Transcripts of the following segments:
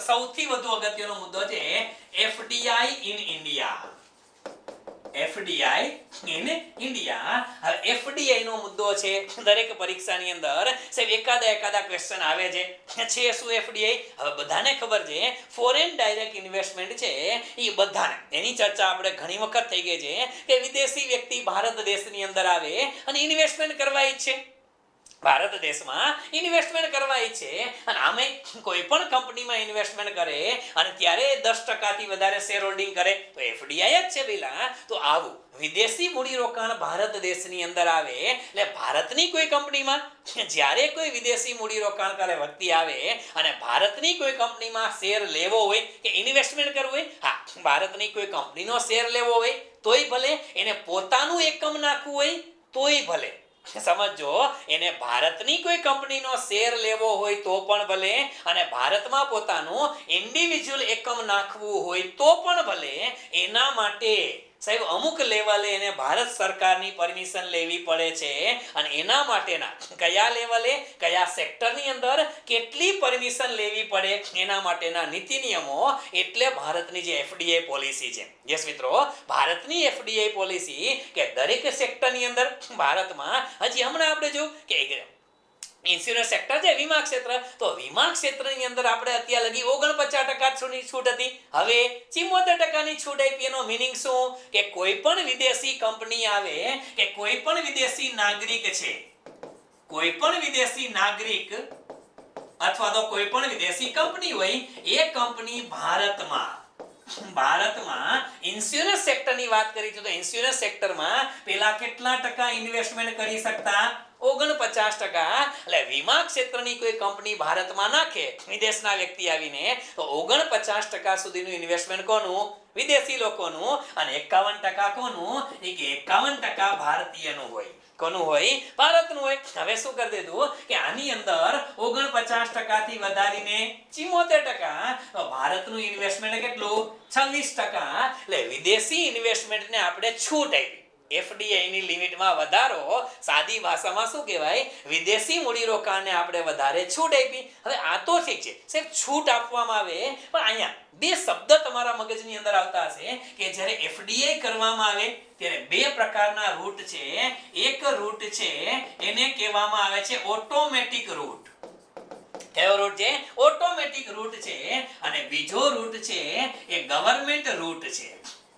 સૌથી વધુ અગત્યનો મુદ્દો છે FDI in India. FDI in India. હવે એફડીઆઈ નો મુદ્દો છે દરેક પરીક્ષાની અંદર સાહેબ એકાદા ક્વેશ્ચન આવે છે શું એફડીઆઈ? હવે બધાને ખબર છે ફોરેન ડાયરેક્ટ ઇન્વેસ્ટમેન્ટ છે એ બધાને એની ચર્ચા આપણે ઘણી વખત થઈ ગઈ છે કે વિદેશી વ્યક્તિ ભારત દેશની અંદર આવે અને ઇન્વેસ્ટમેન્ટ કરવા ઈચ્છે, ભારત દેશમાં ઇન્વેસ્ટમેન્ટ કરવા ઈચ્છે અને આમે કોઈ પણ કંપનીમાં ઇન્વેસ્ટમેન્ટ કરે અને ત્યારે 10% થી વધારે શેર હોલ્ડિંગ કરે તો એફડીઆઈ જ છે પેલા. તો આવું વિદેશી મૂડીરોકાણ ભારત દેશની અંદર આવે એટલે ભારતની કોઈ કંપનીમાં જ્યારે કોઈ વિદેશી મૂડીરોકાણ કરે વ્યક્તિ આવે અને ભારતની કોઈ કંપનીમાં શેર લેવો હોય કે ઇન્વેસ્ટમેન્ટ કરવું હોય, હા ભારતની કોઈ કંપનીનો શેર લેવો હોય તોય ભલે, એને પોતાનું એકમ નાખવું હોય તોય ભલે, સમજો એને ભારતની કોઈ કંપનીનો શેર લેવો હોય તો પણ ભલે અને ભારતમાં પોતાનું ઇન્ડિવિજ્યુઅલ એકમ નાખવું હોય તો પણ ભલે, એના માટે સાહેબ અમુક લેવલે એને ભારત સરકારની પરમિશન લેવી પડે છે અને એના માટેના કયા લેવલે કયા સેક્ટરની અંદર કેટલી પરમિશન લેવી પડે એના માટેના નીતિ નિયમો એટલે ભારતની જે એફડીઆઈ પોલિસી છે. યસ મિત્રો, ભારતની એફડીઆઈ પોલિસી કે દરેક સેક્ટરની અંદર ભારતમાં હજી હમણાં આપણે જો કે ઇન્સ્યોરન્સ સેક્ટર છે, વીમા ક્ષેત્ર, તો વીમા ક્ષેત્રની અંદર આપણે અત્યાર લગી 49% છૂટ હતી, હવે 74% છૂટ આપી. એનો મીનિંગ શું કે કોઈ પણ વિદેશી કંપની આવે કે કોઈ પણ વિદેશી નાગરિક છે, કોઈ પણ વિદેશી નાગરિક અથવા તો કોઈ પણ વિદેશી કંપની હોય એ કંપની ભારતમાં ઇન્સ્યોરન્સ સેક્ટરની વાત કરી તો ઇન્સ્યોરન્સ સેક્ટરમાં પેલા કેટલા ટકા ઇન્વેસ્ટમેન્ટ કરી શકતા? 49%. એટલે વીમા ક્ષેત્રની કોઈ કંપની ભારતમાં નાખે વિદેશના વ્યક્તિ આવીને તો 49% સુધીનું ઇન્વેસ્ટમેન્ટ કોનું? વિદેશી લોકોનું. અને 51% કોનું? એ કે 51% ભારતીયનું હોય. કોનું હોય? ભારતનું હોય. હવે શું કરી દીધું કે આની અંદર 49% થી વધારીને 74%, તો ભારતનું ઇન્વેસ્ટમેન્ટ કેટલું? 26%. એટલે વિદેશી ઇન્વેસ્ટમેન્ટને આપણે છૂટ આપી. એફડીઆઈ ની લિમિટમાં વધારો, સાદી ભાષામાં શું કહેવાય? વિદેશી મૂડીરોકાણને આપણે વધારે છૂટ આપી. હવે આ તો ઠીક છે સાહેબ, છૂટ આપવામાં આવે પણ અહીંયા બે શબ્દ તમારા મગજની અંદર આવતા હશે કે જ્યારે એફડીઆઈ કરવામાં આવે ત્યારે બે પ્રકારના રૂટ છે. એક રૂટ છે એને કહેવામાં આવે છે ઓટોમેટિક રૂટ. કયો રૂટ છે? ઓટોમેટિક રૂટ છે. અને બીજો રૂટ છે એ ગવર્નમેન્ટ રૂટ છે.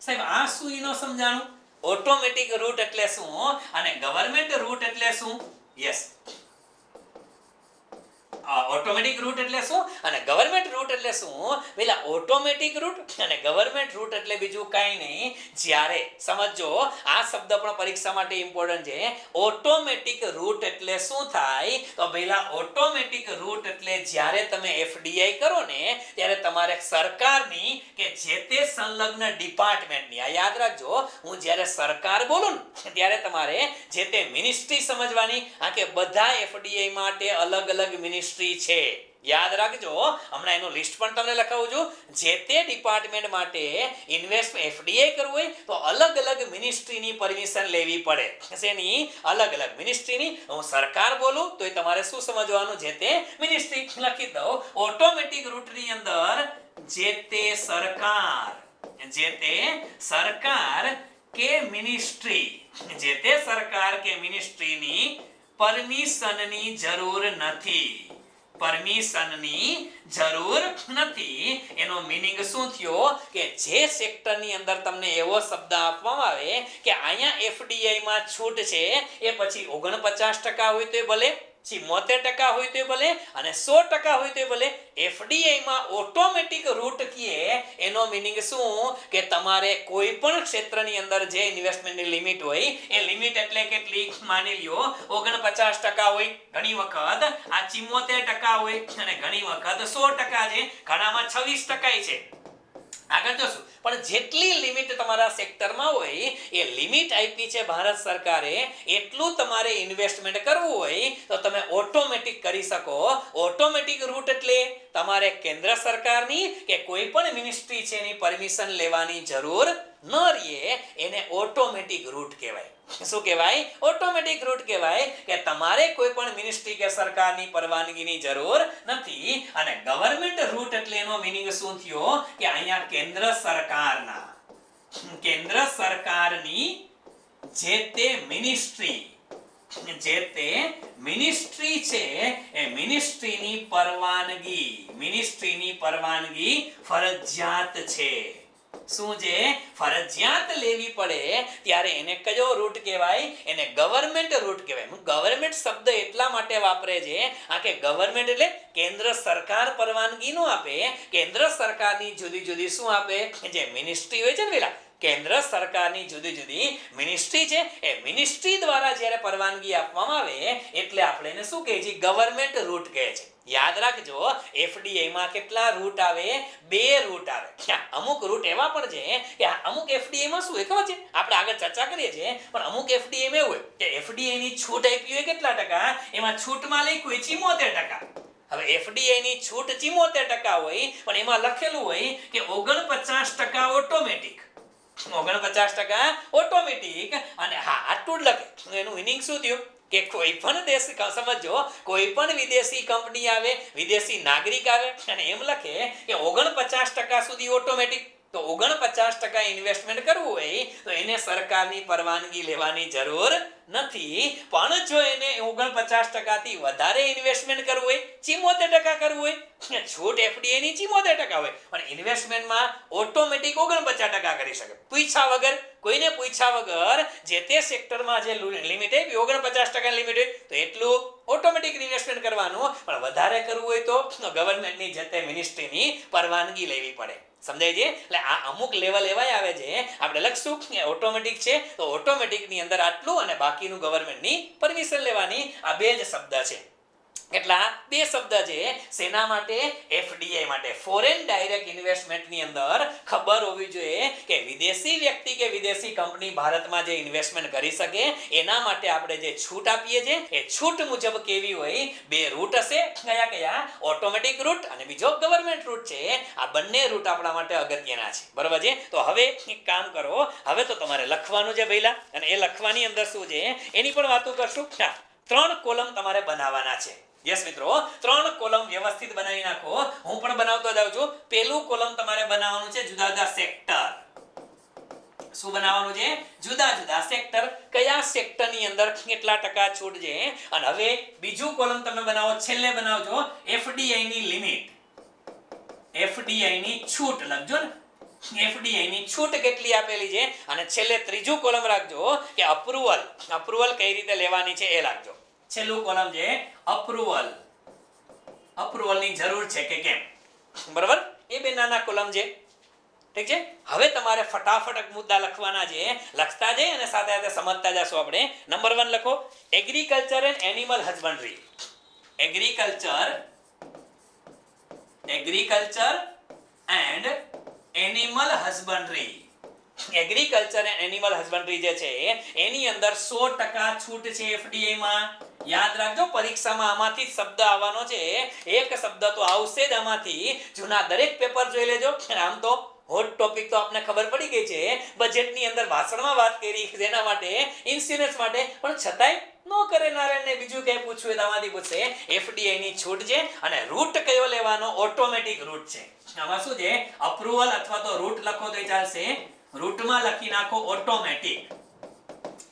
સાહેબ આ શું એનો સમજાણું? ઓટોમેટિક રૂટ એટલે શું અને ગવર્નમેન્ટ રૂટ એટલે શું? યસ, ઓટોમેટિક રૂટ એટલે શું અને ગવર્નમેન્ટ રૂટ એટલે શું? પેલા ઓટોમેટિક રૂટ અને ગવર્નમેન્ટ રૂટ એટલે બીજું કાંઈ નહીં. જ્યારે સમજો આ શબ્દ પણ પરીક્ષા માટે ઇમ્પોર્ટન્ટ છે. ઓટોમેટિક રૂટ એટલે શું થાય? તો પહેલા ઓટોમેટિક રૂટ એટલે જ્યારે તમે એફડીઆઈ કરો ને ત્યારે તમારે સરકારની કે જે તે સંલગ્ન ડિપાર્ટમેન્ટની, આ યાદ રાખજો, હું જ્યારે સરકાર બોલું ને ત્યારે તમારે જે તે મિનિસ્ટ્રી સમજવાની. આ કે બધા એફડીઆઈ માટે અલગ અલગ મિનિસ્ટ્રી છે, યાદ રાખજો. હમણાં એનું લિસ્ટ પણ તમને લખાવું છું. જે તે ડિપાર્ટમેન્ટ માટે ઇન્વેસ્ટમેન્ટ એફડીઆઈ કરવું હોય તો અલગ અલગ મિનિસ્ટ્રીની પરમિશન લેવી પડે. શેની? અલગ અલગ મિનિસ્ટ્રીની. હું સરકાર બોલું તો તમારે શું સમજવાનું? જે તે મિનિસ્ટ્રી. લખી દઉં ઓટોમેટિક રૂટની અંદર જે તે સરકાર કે મિનિસ્ટ્રી, જે તે સરકાર કે મિનિસ્ટ્રીની પરમિશનની જરૂર નથી. પરમિશનની જરૂર નથી. એનો મીનિંગ શું થયો કે જે સેક્ટરની અંદર તમને એવો શબ્દ આપવામાં આવે કે અહીંયા એફડીઆઈ માં છૂટ છે એ પછી 49% હોય તો ભલે, 74% હોય તો ભલે અને 100% હોય તો ભલે, એફડીઆઈ માં ઓટોમેટિક રૂટ કીએ એનો મીનિંગ શું કે તમારે કોઈ પણ ક્ષેત્રની અંદર જે ઇન્વેસ્ટમેન્ટની લિમિટ હોય એ લિમિટ એટલે કેટલી? માની લ્યો 49% હોય, ઘણી વખત આ 74% હોય અને ઘણી વખત 100% છે, ઘણામાં 26% છે. આગળ જોશું. પણ જેટલી લિમિટ તમારા સેક્ટરમાં હોય એ લિમિટ આપી છે ભારત સરકારે, એટલું તમારે ઇન્વેસ્ટમેન્ટ કરવું હોય તો તમે ઓટોમેટિક કરી શકો. ઓટોમેટિક રૂટ એટલે તમારે કેન્દ્ર સરકારની કે કોઈ પણ મિનિસ્ટ્રી છે એની પરમિશન લેવાની જરૂર ન રહે. એને ઓટોમેટિક રૂટ કહેવાય. શું કહેવાય? ઓટોમેટિક રૂટ કહેવાય કે તમારે કોઈ પણ મિનિસ્ટ્રી કે સરકારની પરવાનગીની જરૂર નથી. અને ગવર્નમેન્ટ રૂટ એટલે એટલે એનો મીનિંગ શું થયો કે અહીંયા કેન્દ્ર સરકારની જે તે મિનિસ્ટ્રી છે એ મિનિસ્ટ્રીની પરવાનગી ફરજિયાત છે. શું છે? ફરજિયાત લેવી પડે ત્યારે એને કયો રૂટ કહેવાય? એને ગવર્નમેન્ટ રૂટ કહેવાય. ગવર્નમેન્ટ શબ્દ એટલા માટે વાપરે છે આ કે ગવર્નમેન્ટ એટલે કેન્દ્ર સરકાર પરવાનગી નો આપે, કેન્દ્ર સરકારની જુદી જુદી શું આપે? જે મિનિસ્ટ્રી હોય છે ને પેલા કેન્દ્ર સરકારની જુદી જુદી મિનિસ્ટ્રી છે એ મિનિસ્ટ્રી દ્વારા જ્યારે પરવાનગી આપવામાં આવે એટલે આપણે એને શું કહે છે? ગવર્નમેન્ટ રૂટ કહે છે. યાદ રાખજો એફડીઆઈ માં કેટલા રૂટ આવે? 2 રૂટ આવે. અમુક રૂટ એવા પણ છે કે અમુક એફડીઆઈ માં શું હોય ખબર છે? આપણે આગળ ચર્ચા કરીએ છીએ પણ અમુક એફડીઆઈ માં એવું હોય કે એફડીઆઈ ની છૂટ આપી હોય કેટલા ટકા? એમાં છૂટમાં લખ્યું હોય 74%. હવે એફડીઆઈ ની છૂટ 74% હોય પણ એમાં લખેલું હોય કે 49% ઓટોમેટિક. 49% ઓટોમેટિક અને હા આટલું જ લખે. એનું મીનિંગ શું થયું કે કોઈ પણ દેશ સમજો કોઈ પણ વિદેશી કંપની આવે, વિદેશી નાગરિક આવે અને એમ લખે કે 49% સુધી ઓટોમેટિક, તો 49% ઇન્વેસ્ટમેન્ટ કરવું હોય તો એને સરકારની પરવાનગી લેવાની જરૂર નથી. પણ જો એને 49% થી વધારે ઇન્વેસ્ટમેન્ટ કરવું હોય, 74% કરવું હોય, છૂટ એફડીઆઈ ની 74% હોય પણ ઇન્વેસ્ટમેન્ટમાં ઓટોમેટિક 49% કરી શકે. કોઈને પૂછ્યા વગર જે તે સેક્ટરમાં જે લિમિટ આપી 49% લિમિટ હોય તો એટલું ઓટોમેટિક ઇન્વેસ્ટમેન્ટ કરવાનું, પણ વધારે કરવું હોય તો ગવર્નમેન્ટની જે તે મિનિસ્ટ્રીની પરવાનગી લેવી પડે. સમજાય છે? એટલે આ અમુક લેવલ એવાય આવે છે આપણે લખશું કે ઓટોમેટિક છે તો ઓટોમેટિક ની અંદર આટલું અને બાકીનું ગવર્નમેન્ટની પરમિશન લેવાની. આ 2 જ શબ્દ છે. એટલા 2 શબ્દ છે સેના માટે? એફડીઆઈ માટે. ફોરેન ડાયરેક્ટ ઇન્વેસ્ટમેન્ટ ની અંદર ખબર હોવી જોઈએ કે વિદેશી વ્યક્તિ કે વિદેશી કંપની ભારતમાં જે ઇન્વેસ્ટમેન્ટ કરી શકે એના માટે આપણે જે છૂટ આપીએ છીએ એ છૂટ મુજબ કેવી હોય? 2 રૂટ હશે. કયા? ઓટોમેટિક રૂટ અને બીજો ગવર્નમેન્ટ રૂટ છે. આ બંને રૂટ આપણા માટે અગત્યના છે. બરાબર છે? તો હવે એક કામ કરો, હવે તો તમારે લખવાનું છે પહેલા અને એ લખવાની અંદર શું છે એની પણ વાતો કરશું. 3 કોલમ તમારે બનાવવાના છે. યસ મિત્રો, 3 કોલમ વ્યવસ્થિત બનાવી નાખો. હું પણ બનાવતો જાઉં છું. પહેલું કોલમ તમારે બનાવવાનું છે જુદા જુદા સેક્ટર. શું બનાવવાનું છે? જુદા જુદા સેક્ટર. કયા સેક્ટરની અંદર કેટલા ટકા છૂટ છે. અને હવે બીજું કોલમ તમે બનાવો, છેલ્લે બનાવજો એફડીઆઈ ની લિમિટ, એફડીઆઈ ની છૂટ લખજો ને. એફડીઆઈ ની છૂટ કેટલી આપેલી છે અને છેલ્લે ત્રીજું કોલમ રાખજો કે અપ્રુવલ કઈ રીતે લેવાની છે એ રાખજો. છેલ્લું કોલમ છે અપ્રુવલની જરૂર છે કે કેમ. બરાબર? એ 2 નાના કોલમ છે. ઠીક છે? હવે તમારે ફટાફટ મુદ્દા લખવાના છે. લખતા જઈએ અને સાથે સાથે સમજતા જશો આપણે. નંબર 1 લખો agriculture and animal husbandry. Agriculture and animal husbandry. Agriculture and animal husbandry જે છે એની અંદર 100% છૂટ છે એફડીઆઈ માં. યાદ રાખજો પરીક્ષામાં આમાંથી શબ્દ આવવાનો છે. એક શબ્દ તો આવશે જ આમાંથી. જૂના દરેક પેપર જોઈ લેજો. આમ તો હોટ ટોપિક તો આપને ખબર પડી ગઈ છે. બજેટની અંદર ભાષણમાં વાત કરી જેના માટે ઇન્સ્યોરન્સ માટે, પણ છતાંય નો કરે નારાયણને બીજું કઈ પૂછવું તો આમાંથી પૂછે. એફડીઆઈ ની છૂટ છે અને રૂટ કયો લેવાનો? ઓટોમેટિક રૂટ છે. આમાં શું છે? અપ્રુવલ અથવા તો રૂટ લખો તો ચાલશે. રૂટમાં લખી નાખો ઓટોમેટિક.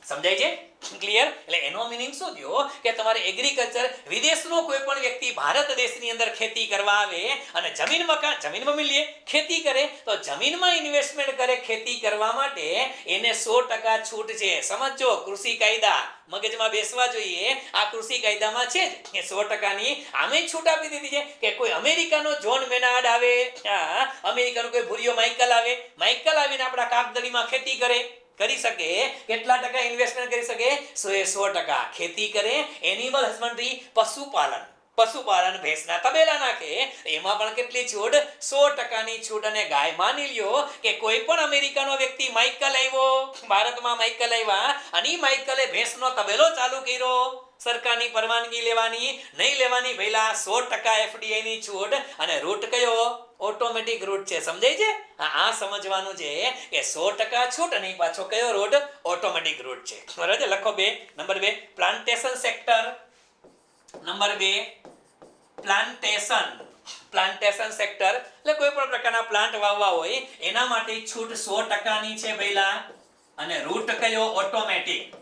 સમજાય છે? ક્લિયર? એટલે એનો મીનિંગ શું થયો કે તમારે એગ્રીકલ્ચર, વિદેશનો કોઈ પણ વ્યક્તિ ભારત દેશની અંદર ખેતી કરવા આવે અને જમીનમાં મિલીએ ખેતી કરે તો જમીનમાં ઇન્વેસ્ટમેન્ટ કરે ખેતી કરવા માટે એને 100% છૂટ છે. સમજો કૃષિ કાયદા મગજમાં બેસવા જોઈએ. આ કૃષિ કાયદામાં છે જ કે 100% ની આમે છૂટ આપી દીધી છે કે કોઈ અમેરિકાનો જોન મેનાર્ડ આવે, અમેરિકાનો કોઈ ભૂરિયો માઇકલ આવીને આપણા કાગદડીમાં ખેતી કરી શકે. કેટલા ટકા ઇન્વેસ્ટમેન્ટ કરી શકે? 100% ખેતી કરે. એનિમલ હસબન્ડરી પશુપાલન ભેંસના તબેલા નાખે એમાં પણ કેટલી છૂટ? 100% ની છૂટ. અને ગાય માની લ્યો કે કોઈ પણ અમેરિકાનો વ્યક્તિ માઇકલ આવ્યો, ભારતમાં માઇકલ આવ્યા અને માઇકલે ભેંસનો તબેલો ચાલુ કર્યો. સરકારની પરવાનગી લેવાની નહીં લેવાની પહેલા 100% એફડીઆઈ ની છૂટ અને રૂટ કયો? ઓટોમેટિક રૂટ છે. સમજાય છે? આ સમજવાનું છે કે 100% છૂટ અને પાછો કયો રૂટ? ઓટોમેટિક રૂટ છે. બરાબર છે? લખો 2. Number 2 plantation sector. Number 2 plantation plantation sector એટલે કોઈ પણ પ્રકારના પ્લાન્ટ વાવવા હોય એના માટે છૂટ 100% છે ભઈલા. અને રૂટ કયો? ઓટોમેટિક.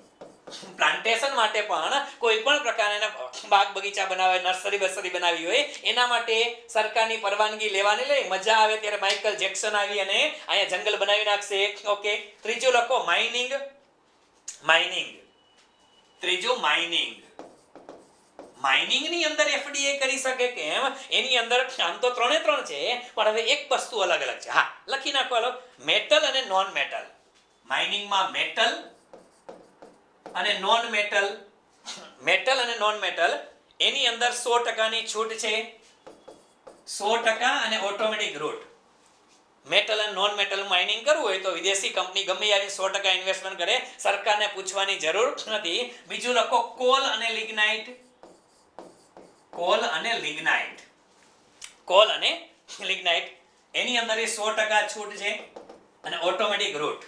પ્લાન્ટેશન માટે પણ કોઈ પણ પ્રકારના બાગ બગીચા બનાવે, નર્સરી બસરી બનાવી હોય એના માટે સરકારની પરવાનગી લેવાની લઈ મજા આવે ત્યારે માઇકલ જેક્સન આવી અને અહીંયા જંગલ બનાવી નાખશે. ઓકે. ત્રીજું લખો માઇનિંગ. માઇનિંગ. ત્રીજું માઇનિંગ. માઇનિંગ ની અંદર એફડીઆઈ કરી શકે કેમ? એની અંદર આમ તો 3 છે પણ હવે એક વસ્તુ અલગ અલગ છે. હા, લખી નાખો. હાલો. મેટલ અને નોન મેટલ. માઇનિંગમાં મેટલ અને નોન મેટલ. મેટલ અને નોન મેટલ એની અંદર 100% ની છૂટ છે. 100% અને ઓટોમેટિક રૂટ. મેટલ અને નોન મેટલ માઇનિંગ કરવું હોય તો વિદેશી કંપની ગમે આવી 100% ઇન્વેસ્ટમેન્ટ કરે, સરકારને પૂછવાની જરૂર નથી. બીજું લખો કોલ અને લિગ્નાઇટ. કોલ અને લિગ્નાઇટ. કોલ અને લિગ્નાઇટ એની અંદર 100% છૂટ છે અને ઓટોમેટિક રૂટ.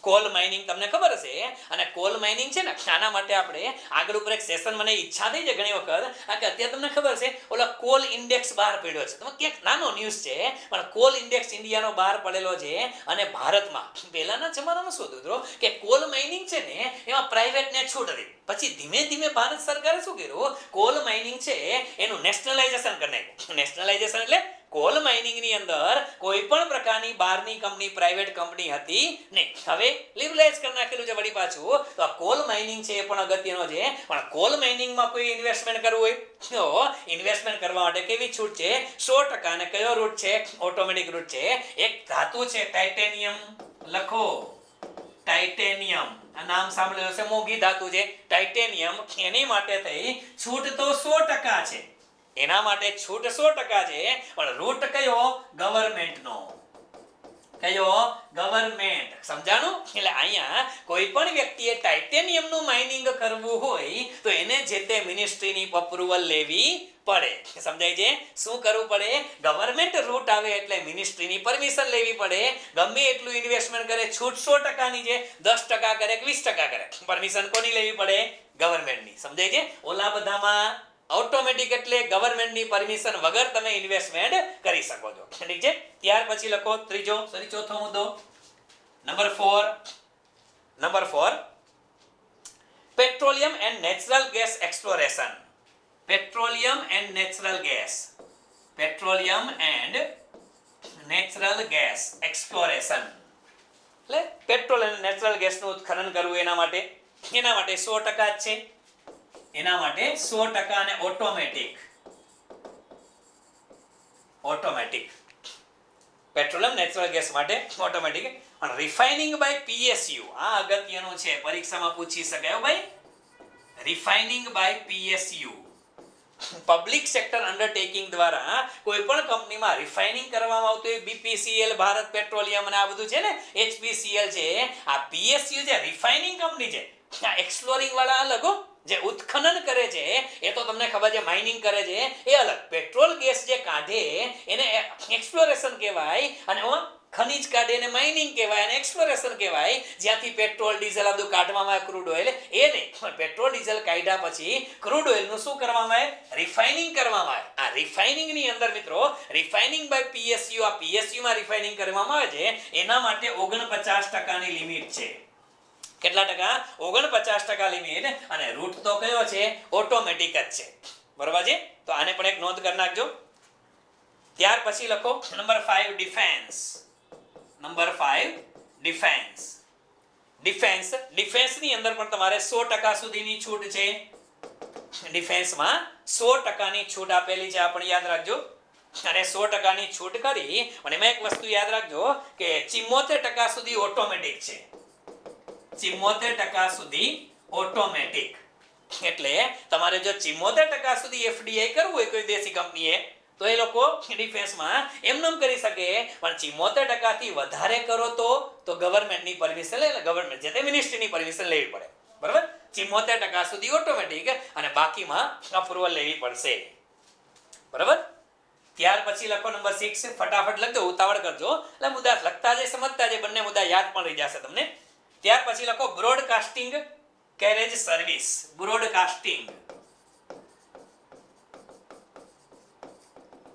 કોલ માઇનિંગ તમને ખબર હશે. અને કોલ માઇનિંગ છે ને આના માટે આપણે આગળ ઉપર એક સેશન મને ઈચ્છા થઈ છે ઘણી વખત. કે અત્યારે તમને ખબર છે ઓલા કોલ ઇન્ડેક્સ બહાર પડ્યો છે. તમે ક્યાંક નાનો ન્યૂઝ છે પણ કોલ ઇન્ડેક્સ ઇન્ડિયાનો બહાર પડેલો છે. અને ભારતમાં પહેલાના જમાનામાં શું હતું કે કોલ માઇનિંગ છે ને એમાં પ્રાઇવેટને છૂટ હતી. પછી ધીમે ધીમે ભારત સરકારે શું કર્યું? કોલ માઇનિંગ છે એનું નેશનલાઇઝેશન કરી નાખ્યું. નેશનલાઇઝેશન એટલે કોલ માઇનિંગ ની અંદર કોઈ પણ પ્રકારની બહારની કંપની, પ્રાઇવેટ કંપની હતી નહીં. હવે લિબરલાઇઝ કરી નાખેલું છે વળી પાછું. તો આ કોલ માઇનિંગ છે એ પણ અગત્યનો છે. પણ કોલ માઇનિંગમાં કોઈ ઇન્વેસ્ટમેન્ટ કરવું હોય તો ઇન્વેસ્ટમેન્ટ કરવા માટે કેવી છૂટ છે? 100%. અને કયો રૂટ છે? ઓટોમેટિક રૂટ છે. એક ધાતુ છે ટાઇટેનિયમ. લખો ટાઇટેનિયમ. આ નામ સાંભળ્યું હશે, મોંઘી ધાતુ છે ટાઇટેનિયમ. એની માટે થઈ છૂટ તો 100% છે. એના માટે છૂટ 100% છે પણ રૂટ કયો? ગવર્નમેન્ટનો. કયો? ગવર્નમેન્ટ. સમજાણું? એટલે અહીંયા કોઈ પણ વ્યક્તિએ ટાઇટેનિયમનું માઇનિંગ કરવું હોય તો એને જે તે મિનિસ્ટ્રીની અપ્રુવલ લેવી પડે. સમજાય છે? શું કરવું પડે? ગવર્નમેન્ટ રૂટ આવે એટલે મિનિસ્ટ્રીની પરમિશન લેવી પડે. ગમે એટલું ઇન્વેસ્ટમેન્ટ કરે છૂટ 100% ની છે. 10% કરે કે 20% કરે, પરમિશન કોની લેવી પડે? ગવર્નમેન્ટની. સમજાય છે? ઓલા બધામાં ઓટોમેટિક એટલે ગવર્નમેન્ટની પરમિશન વગર તમે ઇન્વેસ્ટમેન્ટ કરી શકો છો. ઠીક છે? ત્યાર પછી લખો ચોથો મુદ્દો. Number 4. Petroleum and natural gas exploration. Petroleum and natural gas. Petroleum and natural gas exploration એટલે પેટ્રોલ અને નેચરલ ગેસનું ઉત્ખનન કરવું. એના માટે 100% જ છે. એના માટે 100% અને ઓટોમેટિક. પેટ્રોલિયમ નેચરલ ગેસ માટે ઓટોમેટિક. અને રિફાઇનિંગ બાય પીએસયુ આ અગત્યનું છે, પરીક્ષામાં પૂછી શકાય ભાઈ. Refining by PSU public sector undertaking દ્વારા કોઈ પણ કંપનીમાં રિફાઇનિંગ કરવામાં આવતું હોય. બીપીસીએલ, ભારત પેટ્રોલિયમ અને આ બધું છે ને, એચપીસીએલ છે. આ પીએસયુ જે રિફાઇનિંગ કંપની છે, આ એક્સપ્લોરિંગ વાળા અલગ હો. જે ઉત્ખનન કરે છે એ તો તમને ખબર છે, માઇનિંગ કરે છે એ અલગ. પેટ્રોલ ગેસ જે કાઢે એને એક્સપ્લોરેશન કહેવાય અને ખનીજ કાઢે એને માઇનિંગ કહેવાય અને એક્સપ્લોરેશન કહેવાય. જ્યાંથી પેટ્રોલ ડીઝલ આ બધું કાઢવામાં આવે, ક્રૂડ ઓઇલ એ નહીં. પણ પેટ્રોલ ડીઝલ કાઢ્યા પછી ક્રૂડ ઓઇલનું શું કરવામાં આવે? રિફાઇનિંગ કરવામાં આવે. આ રિફાઇનિંગ ની અંદર મિત્રો રિફાઇનિંગ બાય પીએસયુ, આ પીએસયુ માં રિફાઇનિંગ કરવામાં આવે છે. એના માટે 49% ની લિમિટ છે. કેટલા ટકા? 49% લિમિટ. અને રૂટ તો કયો છે? ઓટોમેટિક જ છે. બરોબર છે? તો આને પણ એક નોંધ કરી નાખજો. ત્યાર પછી લખો નંબર 5 ડિફેન્સ. Number 5 defence. ડિફેન્સની અંદર પણ તમારે 100% સુધીની છૂટ છે. ડિફેન્સમાં 100% ની છૂટ આપેલી છે, આપણે યાદ રાખજો. અને 100% ની છૂટ કરી અને એમાં એક વસ્તુ યાદ રાખજો કે 74% સુધી ઓટોમેટિક છે. 74% સુધી ઓટોમેટિક. એટલે તમારે જો 74% સુધી એફડીઆઈ કરવું હોય કોઈ દેશી કંપનીએ તો એ લોકો ડિફેન્સમાં એમનેમ કરી શકે. પણ 74% થી વધારે કરો તો ગવર્નમેન્ટની પરમિશન લે, ગવર્નમેન્ટ જે તે મિનિસ્ટ્રીની પરમિશન લેવી પડે. બરાબર? 74% સુધી ઓટોમેટિક અને બાકીમાં અપ્રુવલ લેવી પડશે. બરાબર? ત્યાર પછી લખો નંબર 6. ફટાફટ લખજો, ઉતાવળ કરજો. એટલે મુદ્દા લખતા જાય, સમજતા જાય, બંને મુદ્દા યાદ પણ રહી જશે તમને. ત્યાર પછી લખો broadcasting carriage service.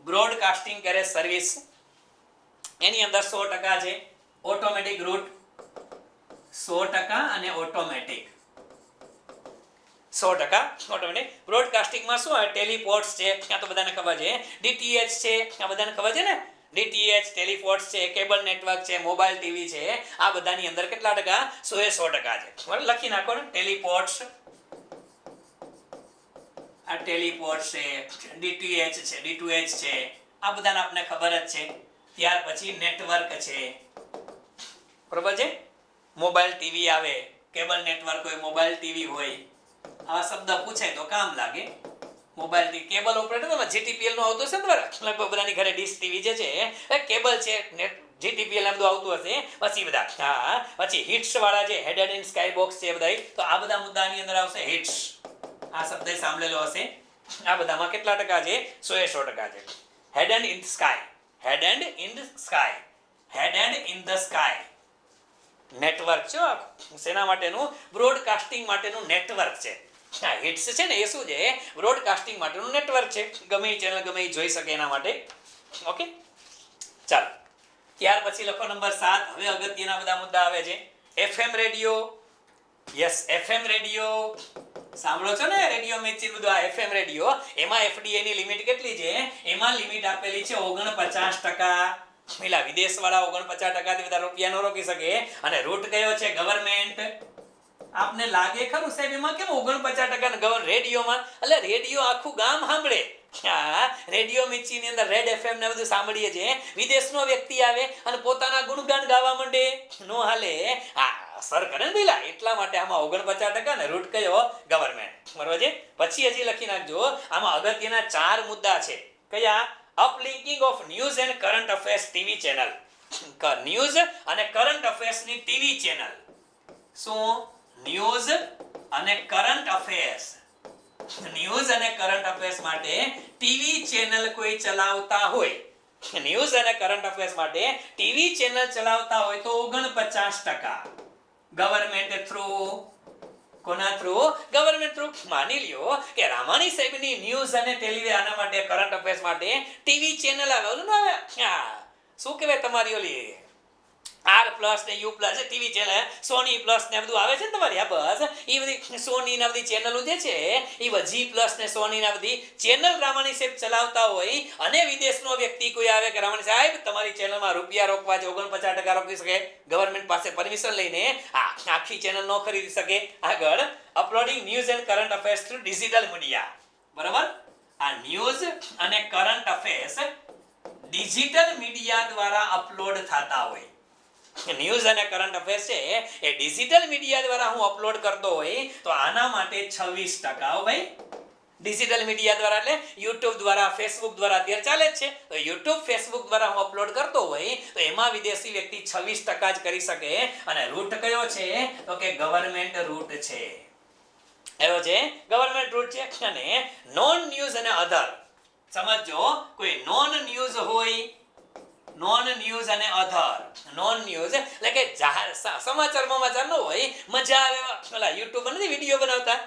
Broadcasting carriage service એની અંદર 100% છે ઓટોમેટિક રૂટ 100% અને ઓટોમેટિક 100% ઓટોમેટિક. બ્રોડકાસ્ટિંગમાં શું આવે? ટેલિપોર્ટ્સ છે, આ તો બધાને ખબર છે. ડીટીએચ છે, આ બધાને ખબર છે ને. ડીટીએચ, ટેલિપોર્ટ્સ છે, કેબલ નેટવર્ક છે, મોબાઈલ ટીવી છે, આ બધાની અંદર કેટલા ટકા? 100% છે. બરાબર, લખી નાખો ને. ટેલિપોર્ટ્સ, આ ટેલિપોર્ટ છે, ડીટીએચ છે, ડી2એચ છે, આ બધાને આપણે ખબર જ છે. ત્યાર પછી નેટવર્ક છે, બરોબર છે. મોબાઈલ ટીવી આવે, કેબલ નેટવર્ક હોય, મોબાઈલ ટીવી હોય, આ શબ્દ પૂછે તો કામ લાગે. Mobile TV, cable operator GTPL નો આવતો હશે ને, લગભગ બધાની ઘરે ડીશ ટીવી જે છે એ કેબલ છે, નેટ જીટીપીએલ આ બધું આવતું હશે. પછી બધા હા, પછી હિટ્સ વાળા છે, હેડેડ ઇન સ્કાય બોક્સ છે બધા, તો આ બધા મુદ્દાની અંદર આવશે હિટ્સ. આ શબ્દ સાંભળેલો હશે. આ બધામાં કેટલા ટકા છે? 100% છે. Head end in sky, head end in sky, head end in the sky. Network છે, શેના માટેનું? બ્રોડકાસ્ટિંગ માટેનું નેટવર્ક છે. હા, હિટ્સ છે ને એ શું છે? બ્રોડકાસ્ટિંગ માટેનું નેટવર્ક છે. ગમે એ ચેનલ ગમે એ જોઈ શકે એના માટે. ઓકે, ચાલો. ત્યાર પછી લખો નંબર 7. હવે અગત્યના બધા મુદ્દા આવે છે. FM radio. Yes, FM radio સાંભળો છો ને? રેડિયો મેચિન બધું. આ એફએમ રેડિયો, એમાં એફડીએ ની લિમિટ કેટલી છે? એમાં લિમિટ આપેલી છે 49%. પેલા વિદેશ વાળા 49% થી વધારે રૂપિયા ન રોકી શકે. અને રૂટ કયો છે? ગવર્મેન્ટ. આપને લાગે ખરું સાહેબ એમાં કેમ 49% ગવર્મેન્ટ રેડિયોમાં? એટલે રેડિયો આખું ગામ સાંભળે. હા, રેડિયો મિર્ચી ની અંદર રેડ એફએમ ને બધું સાંભળીએ છે. વિદેશનો વ્યક્તિ આવે અને પોતાના ગુણગાન ગાવા માંડે, નો હાલે. હા, સર કરે ને પેલા, એટલા માટે આમાં 49% ને રૂટ કયો? ગવર્મેન્ટ. બરોબર છે. પછી હજી લખી નાખજો, આમાં અગત્યના 4 મુદ્દા છે. કયા? Uplinking of news and current affairs TV channel. News અને કરંટ અફેર્સ ની ટીવી ચેનલ. શું? ન્યૂઝ અને કરંટ અફેર્સ. ન્યૂઝ અને કરંટ અફેર્સ માટે ટીવી ચેનલ કોઈ ચલાવતા હોય, ન્યૂઝ અને કરંટ અફેર્સ માટે ટીવી ચેનલ ચલાવતા હોય તો 49%. Government through. કોના થ્રુ? Government through. માની લ્યો કે રામાણી સાહેબની ન્યૂઝ અને ટેલિવિઝન આના માટે કરંટ અફેર્સ માટે ટીવી ચેનલ આવે, ઓલું ના આવે, શું કહેવાય તમારી ઓલી આર પ્લસ ને U plus TV channel, Sony plus ને બધું આવે છે ને તમારી. આ બસ એ બધી સોની ના બધી ચેનલો જે છે એ જી પ્લસ ને સોની ના બધી ચેનલ રામાણી સાહેબ ચલાવતા હોય અને વિદેશનો વ્યક્તિ કોઈ આવે કે રામાણી સાહેબ તમારી ચેનલમાં રૂપિયા રોકવા છે, 49% રોકી શકે, ગવર્મેન્ટ પાસે પરમિશન લઈને આખી ચેનલ નો ખરીદી શકે. આગળ uploading news and current affairs through digital media. બરાબર, આ ન્યૂઝ અને કરંટ અફેર્સ ડિજિટલ મીડિયા દ્વારા અપલોડ થતા હોય. ન્યૂઝ અને કરંટ અફેર્સ છે એ ડિજિટલ મીડિયા દ્વારા હું અપલોડ કરતો હોય તો આના માટે 26%. ભાઈ, ડિજિટલ મીડિયા દ્વારા એટલે યુટ્યુબ દ્વારા, ફેસબુક દ્વારા અત્યારે ચાલે જ છે. તો યુટ્યુબ, ફેસબુક દ્વારા હું અપલોડ કરતો હોય તો એમાં વિદેશી વ્યક્તિ 26% જ કરી શકે. અને રૂટ કયો છે? તો કે ગવર્મેન્ટ રૂટ છે. એવો છે ગવર્મેન્ટ રૂટ છે. અને નોન ન્યૂઝ અને અધર. સમજો, કોઈ નોન ન્યૂઝ હોય, નોન ન્યૂઝ અને અધર. નોન ન્યૂઝ એટલે કે સમાચાર ન હોય, મજા આવે ઓલા યુટ્યુબ નથી વિડીયો બનાવતા,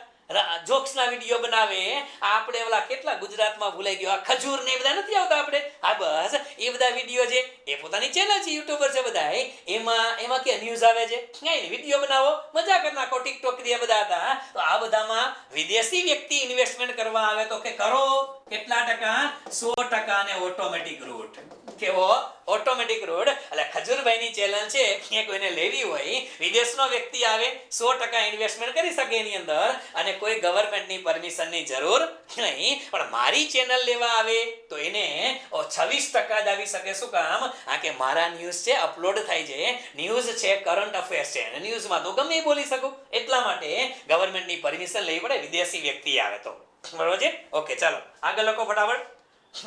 જોક્સ ના વિડીયો બનાવે. આપણે ઓલા કેટલા ગુજરાતમાં ભૂલાઈ ગયો, આ ખજૂર ને બધા નથી આવતા આપણે, આ બસ એ બધા વિડીયો છે. એ પોતાની ચેનલ છે, યુટ્યુબર છે બધા. એમાં કે ન્યૂઝ આવે છે, નહીં વિડીયો બનાવો, મજા કરી નાખો. ટિકટોક ને બધા હતા. તો આ બધામાં વિદેશી વ્યક્તિ ઇન્વેસ્ટમેન્ટ કરવા આવે તો કે કરો. કેટલા ટકા? 100%. અને ઓટોમેટિક રૂટ. કેવો? Automatic route. એટલે ખજૂરભાઈની ચેનલ છે એ કોઈને લેવી હોય, વિદેશનો વ્યક્તિ આવે, 100% ઇન્વેસ્ટમેન્ટ કરી શકે એની અંદર, અને કોઈ ગવર્મેન્ટની પરમિશનની જરૂર નહીં. પણ મારી ચેનલ લેવા આવે તો એને 26% જ આવી શકે. શું કામ? આ કે મારા ન્યૂઝ છે અપલોડ થાય છે, ન્યૂઝ છે, કરંટ અફેર્સ છે, અને ન્યૂઝમાં તો ગમે એ બોલી શકું. એટલા માટે ગવર્મેન્ટની પરમિશન લેવી પડે વિદેશી વ્યક્તિ આવે તો. બરોબર છે? ઓકે, ચાલો આગળ લખો ફટાફટ.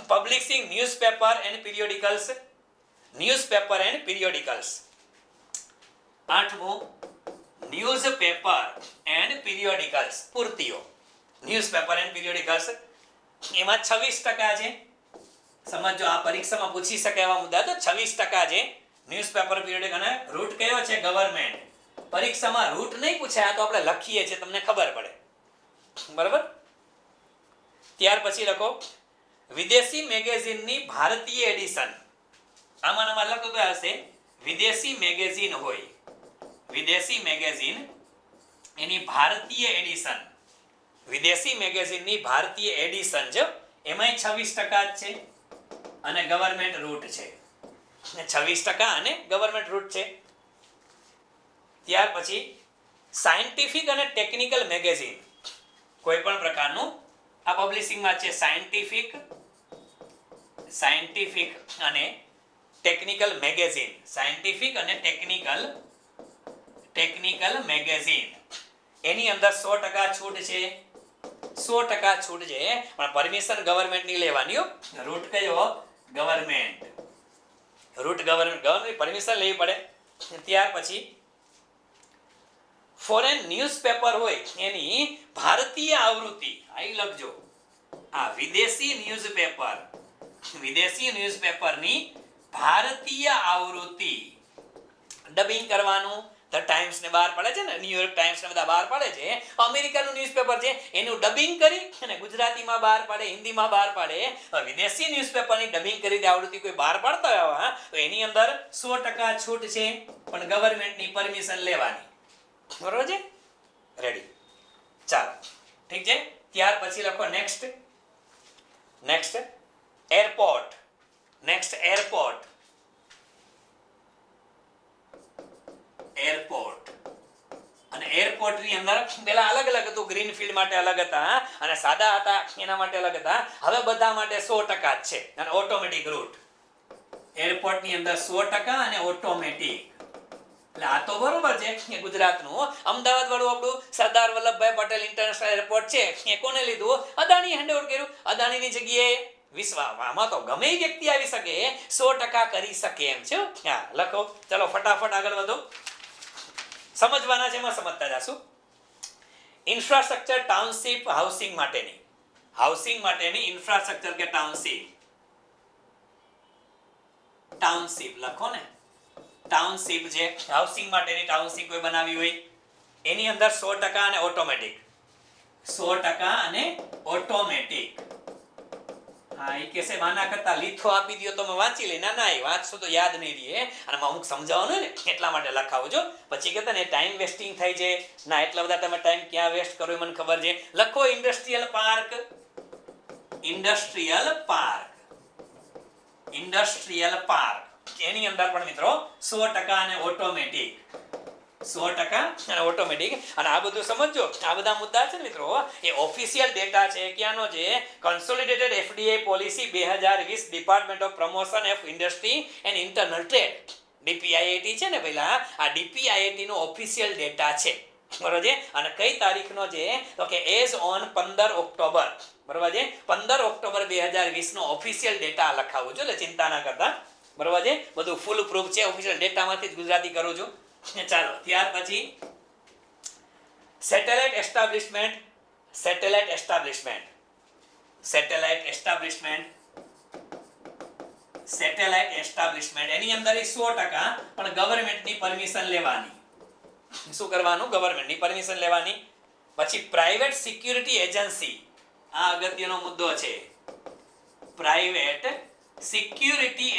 Publishing newspaper and periodicals. Newspaper and periodicals. 8મું, ન્યૂઝપેપર એન્ડ પીરિયોડિકલ્સ. પૂર્તિઓ. ન્યૂઝપેપર એન્ડ પીરિયોડિકલ્સ એમાં 26% છે. સમજો, આ પરીક્ષામાં પૂછી શકે એવા મુદ્દા તો 26% છે. Newspaper, periodic. અને રૂટ કયો છે? ગવર્મેન્ટ. પરીક્ષામાં રૂટ નહીં પૂછાય, તો આપણે લખીએ છીએ, તમને ખબર પડે. બરાબર? ત્યાર પછી લખો વિદેશી મેગેઝિનની ભારતીય એડિશન, આમાં લખતો તો હશે વિદેશી મેગેઝિન હોય, વિદેશી મેગેઝિન એની ભારતીય એડિશન, વિદેશી મેગેઝિનની ભારતીય એડિશન જો એમાંય 26% જ છે અને ગવર્નમેન્ટ રૂટ છે, 26% અને ગવર્નમેન્ટ રૂટ છે. ત્યાર પછી સાયન્ટિફિક અને ટેકનિકલ મેગેઝિન, કોઈ પણ પ્રકારનું આ પબ્લિશિંગમાં છે. સાયન્ટિફિક અને ટેકનિકલ મેગેઝિન, સાયન્ટિફિક અને ટેકનિકલ મેગેઝિન એની અંદર 100% છૂટ છે, 100% છૂટ છે, પણ પરમિશન ગવર્નમેન્ટની લેવાની. રૂટ કયો? ગવર્નમેન્ટ રૂટ, ગવર્નમેન્ટ પરમિશન લેવી પડે. ત્યાર પછી ફોરેન ન્યૂઝપેપર હોય એની ભારતીય આવૃત્તિ, અહીં લખજો આ વિદેશી ન્યૂઝપેપરની ભારતીય આવૃત્તિ ડબિંગ કરવાનું. ધ ટાઈમ્સ ને બહાર પડે છે ને, ન્યુયોર્ક ટાઈમ્સ ને બધા બહાર પડે છે, અમેરિકાનું ન્યૂઝપેપર છે એનું ડબિંગ કરી અને ગુજરાતીમાં બહાર પાડે, હિન્દીમાં બહાર પાડે. વિદેશી ન્યૂઝપેપરની ડબિંગ કરી આવૃત્તિ કોઈ બહાર પાડતા હોય તો એની અંદર 100% છૂટ છે, પણ ગવર્નમેન્ટની પરમિશન લેવાની. બરોબર છે? રેડી, ચાલો ઠીક છે. ત્યાર પછી લખો નેક્સ્ટ એરપોર્ટ. અને એરપોર્ટની અંદર પેલા અલગ હતું, ગ્રીન ફિલ્ડ માટે અલગ હતા અને સાદા હતા એના માટે અલગ હતા. હવે બધા માટે 100% જ છે અને ઓટોમેટિક રૂટ. એરપોર્ટની અંદર 100% અને ઓટોમેટિક. એટલે આ તો બરોબર છે કે ગુજરાતનું અમદાવાદ વાળું આપણું સરદાર વલ્લભભાઈ પટેલ ઇન્ટરનેશનલ એરપોર્ટ છે એ કોને લીધું? અદાણી હેન્ડઓવર કર્યું. અદાણીની જગ્યાએ આમાં તો ગમે એ વ્યક્તિ આવી શકે, 100% કરી શકે એમ છે. હા લખો, ચલો ફટાફટ આગળ વધો. સમજવાના છે, એમાં સમજતા જશું. ઇન્ફ્રાસ્ટ્રક્ચર ટાઉનશીપ હાઉસિંગ માટેની ઇન્ફ્રાસ્ટ્રક્ચર કે ટાઉનશીપ લખો ને. ટાઉનશીપ જે હાઉસિંગ માટેની ટાઉનશીપ કોઈ બનાવી હોય એની અંદર 100% અને ઓટોમેટિક, 100% અને ઓટોમેટિક. હા એ કે છે માના કરતા લીથો આપી દો તો મેં વાંચી લે. ના એ વાંચશો તો યાદ નહીં રહે અને અમુક સમજાવવાનું ને એટલા માટે લખાવું છો. પછી કહેતા ને ટાઈમ વેસ્ટિંગ થાય છે. ના એટલા બધા તમે ટાઈમ ક્યાં વેસ્ટ કરો એ મને ખબર છે. લખો ઇન્ડસ્ટ્રીયલ પાર્ક એની અંદર પણ મિત્રો 100% અને ઓટોમેટિક, 100% અને ઓટોમેટિક. અને આ બધું સમજો, આ બધા મુદ્દા છે ને મિત્રો એ ઓફિશિયલ ડેટા છે. ક્યાંનો છે? Consolidated FDI policy 2020 department of promotion of industry and internal trade, DPIIT છે ને પહેલા, આ ડીપીઆઈઆઈટી નો ઓફિશિયલ ડેટા છે. બરોબર છે? અને કઈ તારીખનો છે? તો કે એઝ ઓન 15 ઓક્ટોબર. બરોબર છે? 15 ઓક્ટોબર 2020 નો ઓફિશિયલ ડેટા લખાવું છું, એટલે ચિંતા ના કરતા. બરોબર છે? બધું ફૂલ પ્રૂફ છે, ઓફિશિયલ ડેટામાંથી જ ગુજરાતી કરું છું. ચાલો ત્યાર પછી સેટેલાઇટ એસ્ટાબ્લિશમેન્ટ એની અંદર 100% પણ ગવર્નમેન્ટની પરમિશન લેવાની. શું કરવાનું? ગવર્નમેન્ટની પરમિશન લેવાની. પછી પ્રાઇવેટ સિક્યુરિટી એજન્સી, આ અગત્યનો મુદ્દો છે. પ્રાઇવેટ સિક્યુરિટી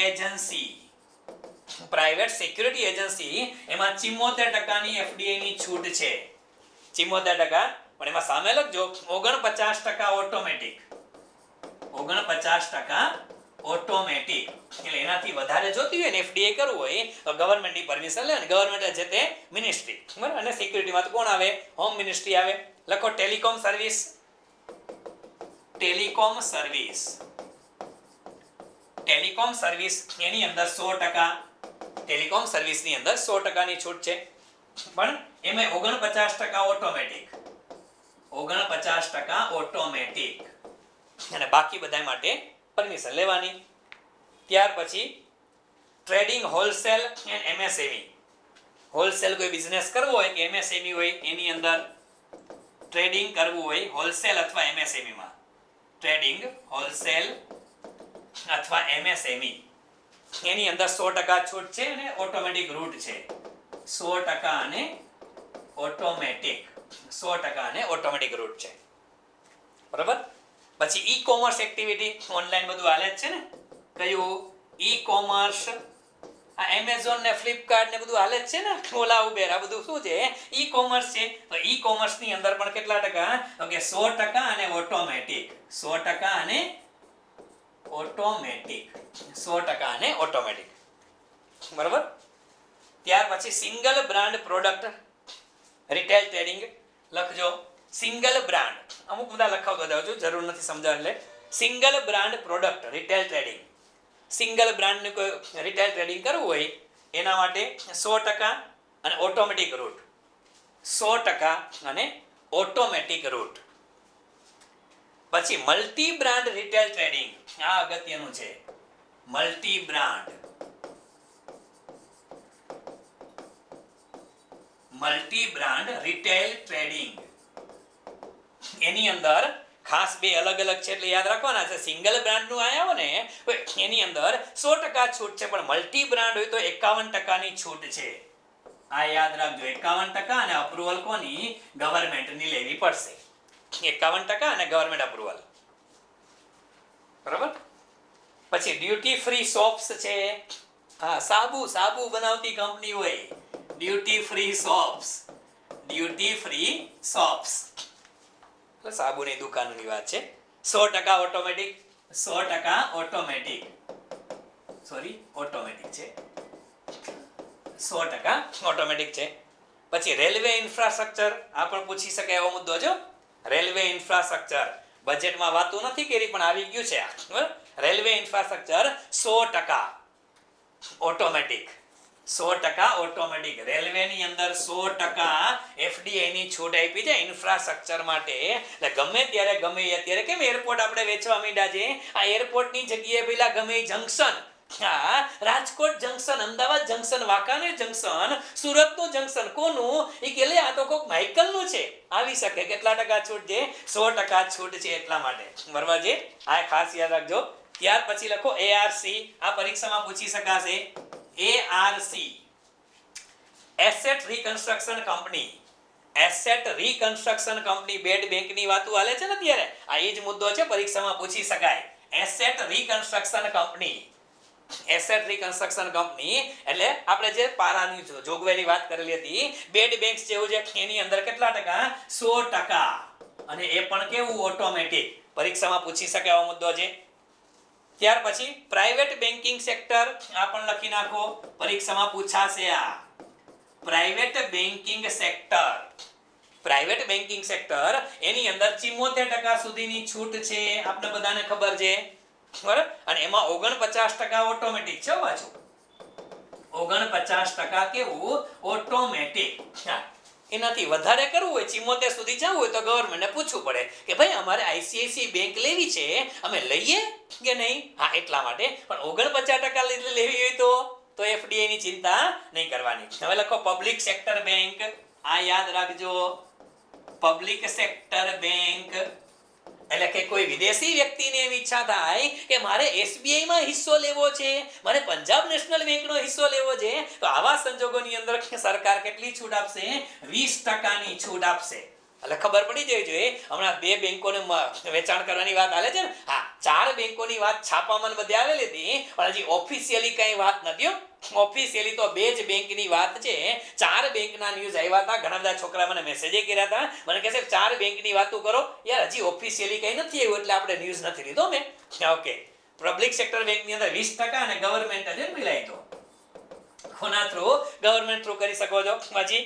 એજન્સી એમાં 74% ની એફડીઆઈ ની છૂટ છે. 74%, પણ એમાં સામે લખજો 49% ઓટોમેટિક. 49% ઓટોમેટિક. એટલે એનાથી વધારે જોતી હોય ને એફડીઆઈ કરવું હોય તો ગવર્નમેન્ટની પરમિશન લે. ગવર્નમેન્ટ છે તે મિનિસ્ટ્રી, બરાબર? અને સિક્યુરિટીમાં તો કોણ આવે? હોમ મિનિસ્ટ્રી આવે. લખો ટેલિકોમ સર્વિસ એની અંદર 100%. ટેલિકોમ સર્વિસની અંદર 100% ની છૂટ છે, પણ એમાં 49% ઓટોમેટિક. 49% ઓટોમેટિક અને બાકી બધા માટે પરમિશન લેવાની. ત્યાર પછી trading wholesale and MSME. Wholesale કોઈ બિઝનેસ કરવો હોય કે એમએસએમઈ હોય એની અંદર ટ્રેડિંગ કરવું હોય હોલસેલ અથવા એમએસએમઈ માં, ટ્રેડિંગ હોલસેલ અથવા એમએસએમઈ એની અંદર 100% છૂટ છે અને ઓટોમેટિક રૂટ છે. 100% અને ઓટોમેટિક રૂટ છે. બરાબર? પછી ઈ કોમર્સ એક્ટિવિટી, ઓનલાઈન બધું હાલે જ છે ને. કયું? E commerce. આ એમેઝોન ને ફ્લિપકાર્ટ ને બધું હાલે જ છે ને, ઓલા ઉબેર, આ બધું શું છે? ઈ કોમર્સ છે. તો ઈ કોમર્સ ની અંદર પણ કેટલા ટકા? તો કે 100% અને ઓટોમેટિક. 100% અને ઓટોમેટિક. 100% અને ઓટોમેટિક. બરાબર. ત્યાર પછી single brand product retail trading લખજો. સિંગલ બ્રાન્ડ, અમુક બધા લખાવતો જાઉં છું, જરૂર નથી સમજાવવા. એટલે single brand product retail trading. Single બ્રાન્ડનું કોઈ રિટેલ ટ્રેડિંગ કરવું હોય એના માટે 100% અને ઓટોમેટિક રૂટ. 100% અને ઓટોમેટિક રૂટ. પછી મલ્ટી બ્રાન્ડ રિટેલ ટ્રેડિંગ, આ અગત્યનું છે. Multi brand. Multi brand retail trading એની અંદર ખાસ બે અલગ અલગ છે એટલે યાદ રાખવાના છે. સિંગલ બ્રાન્ડનું આયા ને એની અંદર 100% છૂટ છે, પણ મલ્ટી બ્રાન્ડ હોય તો 51% ની છૂટ છે. આ યાદ રાખજો. 51% અને અપ્રુવલ કોની? ગવર્મેન્ટની લેવી પડશે. 51% અને ગવર્મેન્ટ અપ્રુવલ. બરાબર. પછી ડ્યુટી ફ્રી શોપ્સ છે. હા, સાબુ બનાવતી કંપની હોય, duty free shops. Duty free shops એટલે સાબુની દુકાનની વાત છે. 100% ઓટોમેટિક. 100% ઓટોમેટિક. સોરી, ઓટોમેટિક છે. 100% ઓટોમેટિક છે. પછી રેલવે ઇન્ફ્રાસ્ટ્રક્ચર, આ પણ પૂછી શકાય એવો મુદ્દો જો. રેલવે ઇન્ફ્રાસ્ટ્રક્ચર બજેટમાં વાતો નથી કરી પણ આવી ગયું છે આ. બરાબર. Railway infrastructure 100% automatic. 100% ઓટોમેટિક. રેલવેની અંદર 100% એફડીઆઈ ની છૂટ આપી છે ઇન્ફ્રાસ્ટ્રક્ચર માટે. એટલે ગમે ત્યારે ગમે અત્યારે કેમ એરપોર્ટ આપણે વેચવા માંડ્યા છે, આ એરપોર્ટની જગ્યાએ પેલા ગમે જંકશન, હા, Rajkot junction, Ahmedabad junction, Wankaner junction, સુરતનું જંકશન, કોનું? એ કે લે આ તો કોક માઇકલનું છે, આવી શકે. કેટલા ટકા છૂટ છે? 100% છૂટ છે. એટલા માટે બરાબર છે. આ ખાસ યાદ રાખજો. ત્યાર પછી લખો એઆરસી. આ પરીક્ષામાં પૂછી શકાશે. ARC, asset reconstruction company. Asset reconstruction company, bad બેંકની વાતો હાલે છે ને અત્યારે, આ એ જ મુદ્દો છે, પરીક્ષામાં પૂછી શકાય. Asset reconstruction company. Asset reconstruction company એટલે આપણે જે પારાની જોગવાઈની વાત કરેલી હતી, બેડ બેંક્સ જેવું છે, એની અંદર કેટલા ટકા? 100%. અને એ પણ કેવું? ઓટોમેટિક. પરીક્ષામાં પૂછી શકાય એવો મુદ્દો છે. ત્યાર પછી પ્રાઇવેટ બેન્કિંગ સેક્ટર, આ પણ લખી નાખો, પરીક્ષામાં પૂછાશે. આ private banking sector. Private banking sector એની અંદર 74% સુધીની છૂટ છે, આપણે બધાને ખબર છે. બરાબર. અને એમાં 49% ઓટોમેટિક છે પાછું. 49% કેવું? ઓટોમેટિક. એનાથી વધારે કરવું હોય, 74 સુધી જવું હોય તો ગવર્મેન્ટને પૂછવું પડે કે ભાઈ અમારે આઈસીઆઈસી બેંક લેવી છે, અમે લઈએ કે નહીં? હા, એટલા માટે. પણ 49% લેવી હોય તો એફડીઆઈ ની ચિંતા નહીં કરવાની. હવે લખો પબ્લિક સેક્ટર બેંક. આ યાદ રાખજો. પબ્લિક સેક્ટર બેંક એટલે કે કોઈ વિદેશી વ્યક્તિને એવી ઈચ્છા થાય કે મારે એસબીઆઈ માં હિસ્સો લેવો છે, મારે પંજાબ નેશનલ બેંકનો હિસ્સો લેવો છે, તો આવા સંજોગોની અંદર સરકાર કેટલી છૂટ આપશે? 20% ની છૂટ આપશે. એટલે ખબર પડી જવી જોઈએ. હમણાં 2 બેંકોને વેચાણ કરવાની વાત હાલે છે ને. હા, 4 બેંકોની વાત છાપામાં બધે આવેલી હતી, પણ હજી ઓફિશિયલી કઈ વાત નથી. ઓફિશિયલી તો 2 જ બેંકની વાત છે. 4 બેંકના ન્યૂઝ આવ્યા હતા. ઘણા બધા છોકરા મને મેસેજ કર્યા હતા, મને કહે છે 4 બેંકની વાતો કરો. યાર, હજી ઓફિશિયલી કઈ નથી આવ્યું એટલે આપણે ન્યૂઝ નથી લીધો મેં. ઓકે. પબ્લિક સેક્ટર બેંકની અંદર 20% અને ગવર્મેન્ટ જ મિલાય તો કોના થ્રુ? ગવર્મેન્ટ થ્રુ કરી શકો છો. પછી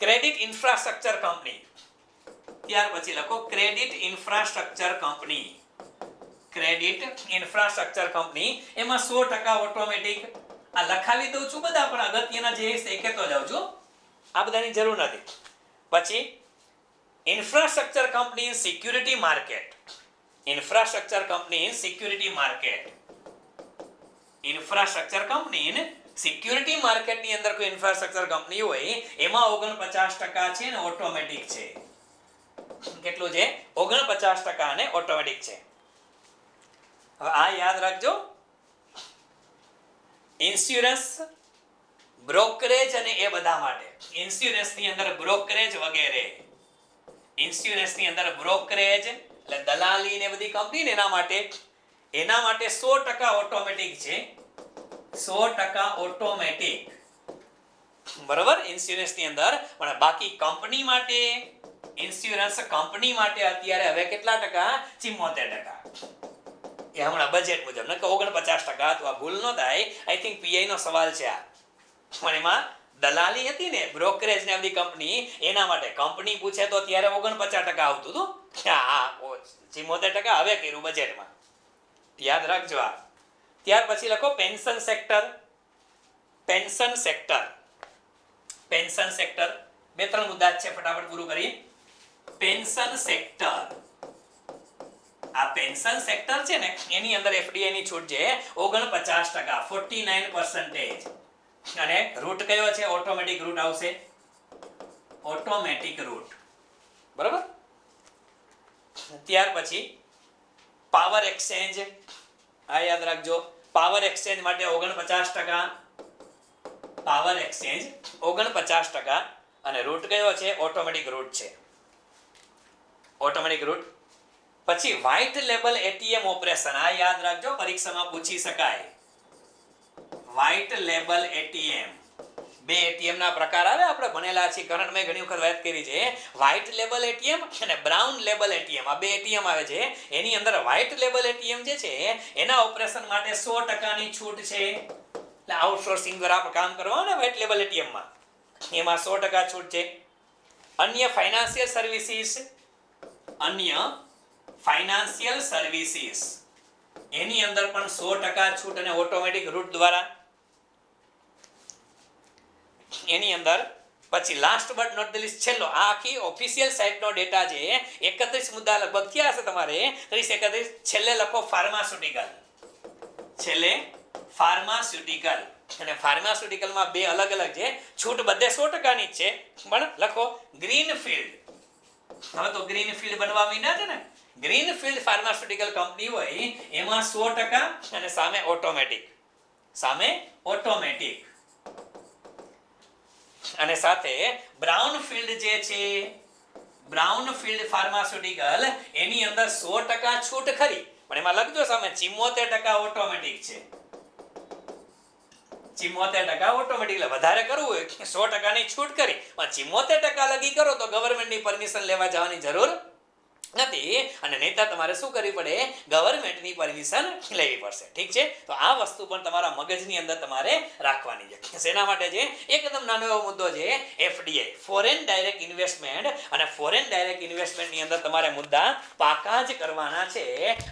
ક્રેડિટ ઇન્ફ્રાસ્ટ્રક્ચર કંપની. ત્યાર પછી લખો credit infrastructure company. Credit infrastructure company એમાં 100% ઓટોમેટિક. આ લખાવી દઉં છું બધા, પણ અગત્યના જે છે કહેતો જાઉં છું, આ બધાની જરૂર નથી. પછી infrastructure company in security market. Infrastructure company in security market. Infrastructure company in security માર્કેટની અંદર કોઈ ઇન્ફ્રાસ્ટ્રક્ચર કંપની હોય એમાં 49% છે ને ઓટોમેટિક છે. કેટલું છે? 49% અને ઓટોમેટિક છે. હવે આ યાદ રાખજો. ઇન્સ્યોરન્સ, બ્રોકરેજ અને એ બધા માટે. ઇન્સ્યોરન્સની અંદર બ્રોકરેજ વગેરે. ઇન્સ્યોરન્સની અંદર બ્રોકરેજ એટલે દલાલી ને બધી કંપની ને એના માટે 100% ઓટોમેટિક છે, 100% ઓટોમેટિક, બરોબર, ઇન્સ્યોરન્સ ની અંદર. પણ બાકી કંપની માટે, ઇન્સ્યોરન્સ કંપની માટે અત્યારે હવે કેટલા ટકા? 74%. એ હમણાં બજેટ મુજબ, નકર 49%. તો આ ભૂલ ન થાય. આઈ થિંક પીઆઈ નો સવાલ છે આ. પણ એમાં દલાલી હતી ને, બ્રોકરેજ ને બધી કંપની, એના માટે કંપની પૂછે તો ત્યારે 49% આવતું હતું. હા, 74% હવે કર્યું બજેટમાં, યાદ રાખજો આ. ત્યાર પછી લખો pension sector. Pension sector, pension sector 2-3 મુદ્દા છે, ફટાફટ પૂરું કરીએ. પેન્શન સેક્ટર, આ પેન્શન સેક્ટર છે ને, એની અંદર એફડીઆઈ ની છૂટ છે 49%, 49%. અને રૂટ કયો છે? ઓટોમેટિક રૂટ આવશે, ઓટોમેટિક રૂટ, બરાબર. ત્યાર પછી પાવર એક્સચેન્જ, આ યાદ રાખજો. પાવર એક્સચેન્જ માટે 49%, પાવર એક્સચેન્જ 49%. અને રૂટ કયો છે? ઓટોમેટિક રૂટ છે, ઓટોમેટિક રૂટ. પછી વ્હાઇટ લેબલ એટીએમ ઓપરેશન, આ યાદ રાખજો, પરીક્ષામાં પૂછી શકાય. વ્હાઇટ લેબલ એટીએમ, બે એટીએમ ના પ્રકાર આવે, આપણે ભણેલા છીએ, કરંટમાં ઘણી વખત વાત કરી છે. વ્હાઇટ લેબલ એટીએમ અને બ્રાઉન લેબલ એટીએમ, આ બે એટીએમ આવે છે. એની અંદર વ્હાઇટ લેબલ એટીએમ જે છે એના ઓપરેશન માટે 100% ની છૂટ છે. એટલે આઉટસોર્સિંગ દ્વારા આપણે કામ કરવાનું ને વ્હાઇટ લેબલ એટીએમ માં, એમાં 100% છૂટ છે. અન્ય ફાઇનાન્શિયલ સર્વિસીસ, અન્ય ફાઇનાન્શિયલ સર્વિસીસ, એની અંદર પણ 100% છૂટ અને ઓટોમેટિક રૂટ દ્વારા એની અંદર. પછી last but not the least, છેલ્લો. આ આખી ઓફિશિયલ સાઇટનો ડેટા છે. 31 મુદ્દા લગભગ થયા હશે તમારે, 30-31. છેલ્લે લખો ફાર્માસ્યુટિકલ, છેલ્લે ફાર્માસ્યુટિકલ. અને ફાર્માસ્યુટિકલમાં બે અલગ અલગ છે, છૂટ બધે 100% ની જ છે. પણ લખો ગ્રીન ફિલ્ડ. હવે તો ગ્રીન ફિલ્ડ બનવા માંડ્યા છે ને. ગ્રીન ફિલ્ડ ફાર્માસ્યુટિકલ કંપની હોય એમાં 100% અને સામે ઓટોમેટિક, સામે ઓટોમેટિક. અને સાથે બ્રાઉન ફિલ્ડ જે છે, બ્રાઉન ફિલ્ડ ફાર્માસ્યુટિકલ, એની અંદર 100% છૂટ ખરી, પણ એમાં લખજો સામે 74% ઓટોમેટિક છે. 74% ઓટોમેટિક. એટલે વધારે કરવું હોય 100% ની છૂટ કરી, પણ 74% લગી કરો તો ગવર્મેન્ટની પરમિશન લેવા જવાની જરૂર નથી. અને નહીતર તમારે શું કરવી પડે? ગવર્મેન્ટની પરમિશન લેવી પડશે. ઠીક છે? તો આ વસ્તુ પણ તમારા મગજની અંદર તમારે રાખવાની છે. શેના માટે છે? એકદમ નાનો એવો મુદ્દો છે, એફડીઆઈ, ફોરેન ડાયરેક્ટ ઇન્વેસ્ટમેન્ટ. અને ફોરેન ડાયરેક્ટ ઇન્વેસ્ટમેન્ટની અંદર તમારે મુદ્દા પાકા જ કરવાના છે,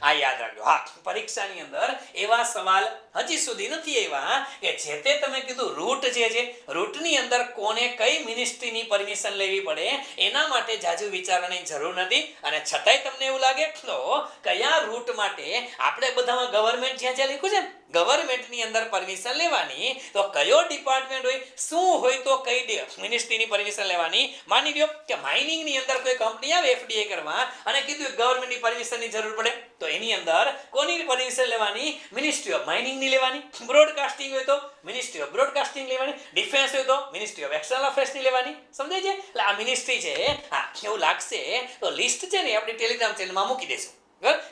આ યાદ રાખજો. હા, પરીક્ષાની અંદર એવા સવાલ હજી સુધી નથી આવ્યા કે જે તે તમે કીધું રૂટ જે છે, રૂટની અંદર કોને કઈ મિનિસ્ટ્રીની પરમિશન લેવી પડે એના માટે જાજુ વિચારવાની જરૂર નથી. અને છતાંય તમને એવું લાગે તો કયા રૂટ માટે આપણે બધામાં ગવર્મેન્ટ જ્યાં જ્યાં લખ્યું છે ગવર્મેન્ટની અંદર પરમિશન લેવાની, તો કયો ડિપાર્ટમેન્ટ હોય, શું હોય તો કઈ મિનિસ્ટ્રીની પરમિશન લેવાની. માની લ્યો કે માઇનિંગની અંદર કોઈ કંપની આવે એફડીઆઈ કરવા અને કીધું ગવર્મેન્ટની પરમિશનની જરૂર પડે, તો એની અંદર કોની પરમિશન લેવાની? મિનિસ્ટ્રી ઓફ માઇનિંગની લેવાની. બ્રોડકાસ્ટિંગ હોય તો મિનિસ્ટ્રી ઓફ બ્રોડકાસ્ટિંગ લેવાની. ડિફેન્સ હોય તો મિનિસ્ટ્રી ઓફ એક્સટર્નલ અફેર્સની લેવાની. સમજાય છે? એટલે આ મિનિસ્ટ્રી છે. હા, એવું લાગશે તો લિસ્ટ છે ને આપણી ટેલિગ્રામ ચેનલમાં મૂકી દેશું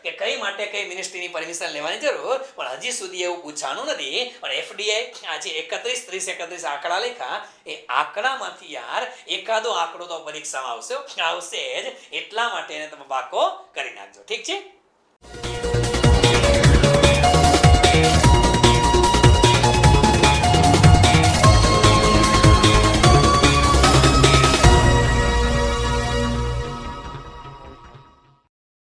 કે કઈ માટે કઈ મિનિસ્ટ્રીની પરમિશન લેવાની જરૂર. પણ હજી સુધી એવું પૂછવાનું નથી. પણ એફડીઆઈ આજે 31 આંકડા લખ્યા, એ આંકડામાંથી યાર એકાદો આંકડો તો પરીક્ષામાં આવશે જ. એટલા માટે એને તમે પાકો કરી નાખજો. ઠીક છે?